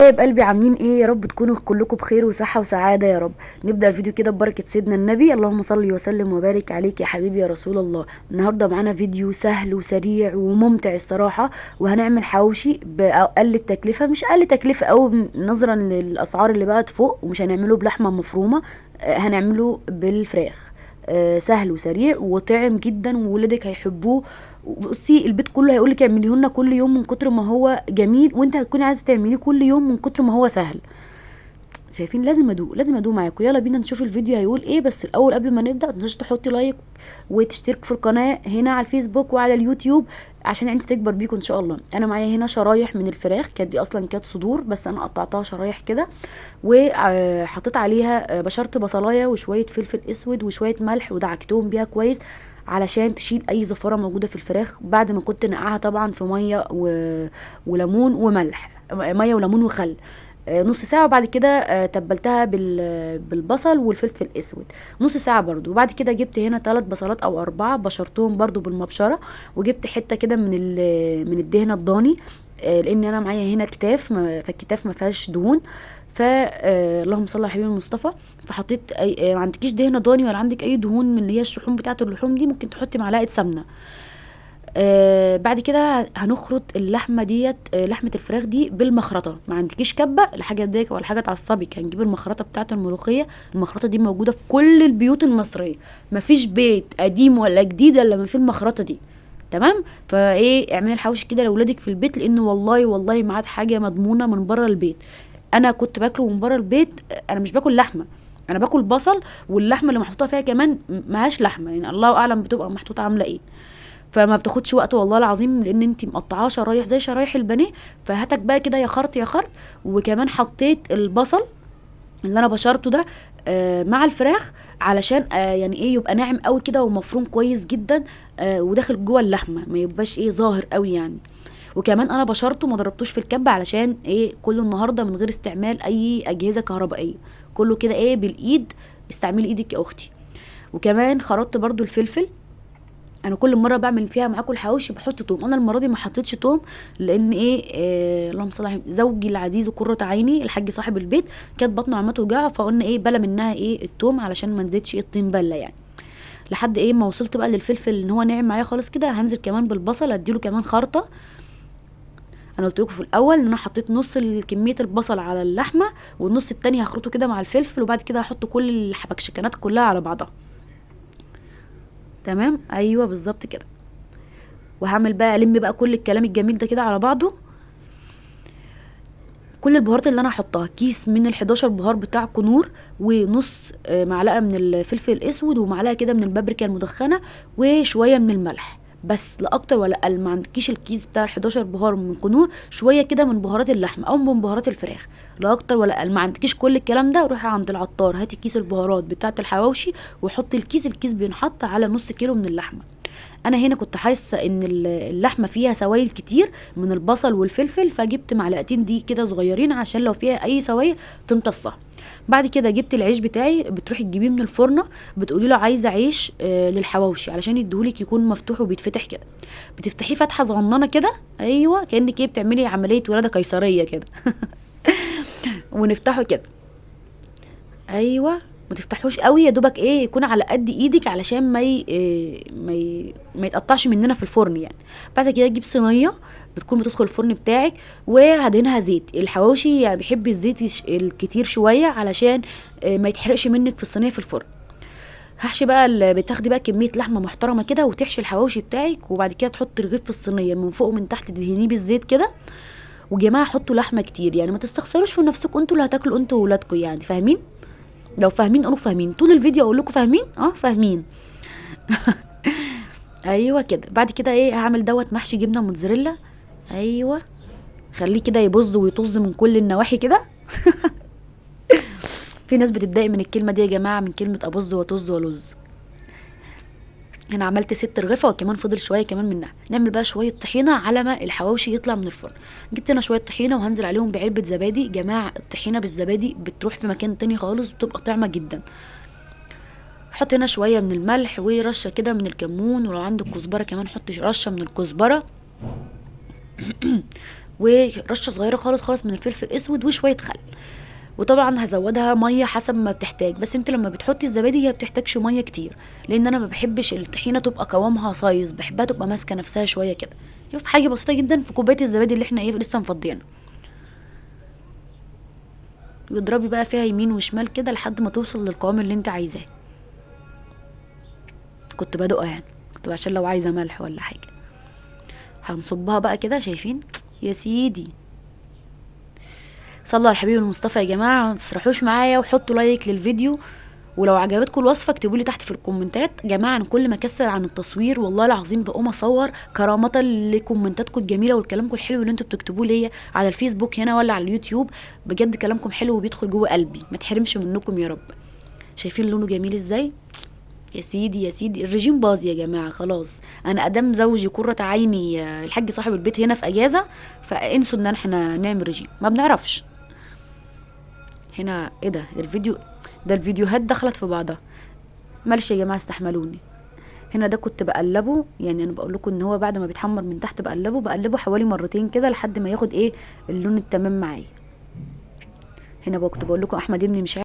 حبايب قلبي عاملين ايه؟ يا رب تكونوا كلكم بخير وصحة وسعادة يا رب. نبدأ الفيديو كده ببركة سيدنا النبي، اللهم صل وسلم وبارك عليك يا حبيبي يا رسول الله. النهاردة معانا فيديو سهل وسريع وممتع الصراحة، وهنعمل حواوشي بأقل التكلفة، مش أقل تكلفة أوي نظرا للأسعار اللي بقت فوق، ومش هنعمله بلحمة مفرومة، هنعمله بالفراخ. سهل وسريع وطعم جدا وولادك هيحبوه. بصي البيت كله هيقولك اعمليه لنا كل يوم من كتر ما هو جميل، وانت هتكوني عايزه تعمليه كل يوم من كتر ما هو سهل. شايفين؟ لازم ادوق معاكم. يلا بينا نشوف الفيديو هيقول ايه. بس الاول قبل ما نبدا متنسوش تحطي لايك وتشترك في القناه هنا على الفيسبوك وعلى اليوتيوب عشان عندي تكبر بيكم ان شاء الله. انا معايا هنا شرايح من الفراخ، كانت دي اصلا كانت صدور بس انا قطعتها شرايح كده، وحطيت عليها بشرت بصلايه وشويه فلفل اسود وشويه ملح ودعكتهم بيها كويس علشان تشيل اي زفاره موجوده في الفراخ، بعد ما كنت نقعها طبعا في ميه وليمون وملح، ميه وليمون وخل نص ساعة. وبعد كده تبلتها بالبصل والفلفل الاسود نص ساعة برضو. وبعد كده جبت هنا 3 بصلات او 4 بشرتهم برضو بالمبشرة، وجبت حتة كده من الدهنة الضاني، لان انا معايا هنا كتاف، فالكتاف ما فيهاش دهون. اللهم صل على حبيبي المصطفى. فحطيت ما عندكيش دهنه ضاني ولا عندك اي دهون من اللي هي الشحوم بتاعه اللحوم دي، ممكن تحطي معلقه سمنه. بعد كده هنخرط اللحمه ديت، لحمه الفراخ دي بالمخرطه. ما عندكيش كبه الحاجه ديك ولا حاجه تعصبك، هنجيب المخرطه بتاعه الملوخيه. المخرطه دي موجوده في كل البيوت المصريه، مفيش بيت قديم ولا جديد الا ما فيه المخرطه دي. تمام. فايه، اعملي الحواوشي كده لاولادك في البيت، لان والله ما عاد حاجه مضمونه من بره البيت. انا كنت باكله من بره البيت، انا مش باكل لحمه، انا باكل بصل، واللحمه اللي محطوطه فيها كمان ماهاش لحمه، يعني الله اعلم بتبقى محطوطه عامله ايه. فما بتاخدش وقت والله العظيم، لان انت مقطعاه شرايح زي شرايح البانيه. فهاتك بقى كده يا خرط يا خرط. وكمان حطيت البصل اللي انا بشرته ده مع الفراخ، علشان يعني ايه يبقى ناعم قوي كده ومفروم كويس جدا، وداخل جوه اللحمه ما يبقاش ايه ظاهر قوي يعني. وكمان انا بشرته ما ضربتوش في الكبه، علشان ايه كله النهارده من غير استعمال اي اجهزه كهربائيه، كله كده ايه بالايد. استعملي ايدك يا اختي. وكمان خرطت برضو الفلفل. انا كل مره بعمل فيها معاكم الحواوشي بحط توم، انا المره دي ما حطيتش توم، لان ايه اللهم صل على زوجي العزيز وقرة عيني الحاج صاحب البيت كانت بطنه عمال توجعها، فقلنا ايه بلا منها ايه التوم علشان ما نزيدش ايه الطين بله يعني. لحد ايه ما وصلت بقى للفلفل ان هو ناعم معايا خالص كده، هنزل كمان بالبصل اديله كمان خرطه. انا قلت لكم في الاول ان انا حطيت نص كميه البصل على اللحمه، والنص التاني هخرطه كده مع الفلفل، وبعد كده هحط كل الحبكشكنات كلها على بعضها. تمام، ايوه بالظبط كده. وهعمل بقى الم بقى كل الكلام الجميل ده كده على بعضه. كل البهارات اللي انا هحطها كيس من ال11 بهار بتاع كنور، ونص معلقه من الفلفل الاسود، ومعلقه كده من البابريكا المدخنه، وشويه من الملح. بس لا اكتر ولا اقل. ما عندكيش الكيس بتاع ال11 بهار من كنور، شويه كده من بهارات اللحمه او من بهارات الفراخ، لا اكتر ولا اقل. ما عندكيش كل الكلام ده، روحي عند العطار هاتي كيس البهارات بتاعه الحواوشي وحطي الكيس بينحط على نص كيلو من اللحمه. انا هنا كنت حاسه ان اللحمه فيها سوائل كتير من البصل والفلفل، فجبت معلقتين دي كده صغيرين عشان لو فيها اي سوائل تمتصها. بعد كده جبت العيش بتاعي، بتروحي تجيبيه من الفرنه، بتقولي له عايزه عيش للحواوشي علشان يديهولك يكون مفتوح وبيتفتح كده. بتفتحيه فتحه صغننه كده، ايوه كانك ايه بتعملي عمليه ولاده قيصريه كده. ونفتحه كده، ايوه. ما تفتحوش قوي، يا دوبك ايه يكون على قد ايدك علشان ما يتقطعش مننا في الفرن يعني. بعد كده تجيب صينيه بتكون بتدخل الفرن بتاعك، وهدهنها زيت. الحواوشي يعني بيحب الزيت الكتير شويه علشان ما يتحرقش منك في الصينيه في الفرن. هحشي بقى بتاخدي بقى كميه لحمه محترمه كده وتحشي الحواوشي بتاعك، وبعد كده تحطي رغيف في الصينيه من فوق ومن تحت تدهنيه بالزيت كده. وجماعه حطوا لحمه كتير يعني، ما تستخسروش في نفسكم، انتوا اللي هتاكلوا انتوا وولادكم يعني، فاهمين؟ لو فاهمين قولوا فاهمين، طول الفيديو اقول لكم فاهمين فاهمين. ايوه كده. بعد كده ايه هعمل دوت محشي جبنه موتزاريلا، ايوه. خليه كده يبظ ويطز من كل النواحي كده. في ناس بتتضايق من الكلمه دي يا جماعه، من كلمه ابظ وطز ولز. انا عملت 6 رغيفه وكمان فضل شويه كمان منها. نعمل بقى شويه طحينه على ما الحواوشي يطلع من الفرن. جبت هنا شويه طحينه وهنزل عليهم بعلبه زبادي. جماعه الطحينه بالزبادي بتروح في مكان تاني خالص، بتبقى طعمه جدا. حط هنا شويه من الملح ورشه كده من الكمون، ولو عندك كزبره كمان حط رشه من الكزبره. ورشه صغيره خالص خالص من الفلفل الاسود وشويه خل. وطبعا هزودها ميه حسب ما بتحتاج، بس انت لما بتحطي الزبادي هي بتحتاجش ميه كتير، لان انا ما بحبش الطحينه تبقى قوامها صايص، بحبها تبقى ماسكه نفسها شويه كده. شوف حاجه بسيطه جدا في كوبايه الزبادي اللي احنا لسه مفضيينها. واضربي بقى فيها يمين وشمال كده لحد ما توصل للقوام اللي انت عايزاه. كنت بدوقها يعني، كنت عشان لو عايزه ملح ولا حاجه. هنصبها بقى كده، شايفين يا سيدي؟ صلوا على الحبيب المصطفى يا جماعه، ما تسرحوش معايا وحطوا لايك للفيديو. ولو عجبتكم الوصفه اكتبوا لي تحت في الكومنتات. جماعه انا كل ما اكسل عن التصوير والله العظيم بقوم اصور كرامه لكومنتاتكم الجميله والكلامكم الحلو اللي انتوا بتكتبوه ليا على الفيسبوك هنا ولا على اليوتيوب. بجد كلامكم حلو وبيدخل جوه قلبي، ما تحرمش منكم يا رب. شايفين لونه جميل ازاي؟ يا سيدي يا سيدي، الرجيم باظ يا جماعه خلاص. انا ادام زوجي قرة عيني الحاج صاحب البيت هنا في اجازه، فانسوا ان احنا نعمل رجيم، ما بنعرفش. هنا ايه ده الفيديو ده؟ الفيديوهات دخلت في بعضها. معلش يا جماعه استحملوني. هنا ده كنت بقلبه، يعني انا بقول لكم ان هو بعد ما بيتحمر من تحت بقلبه حوالي مرتين كده لحد ما ياخد ايه اللون التمام معايا. هنا بقى كنت بقول لكم احمد ابني مش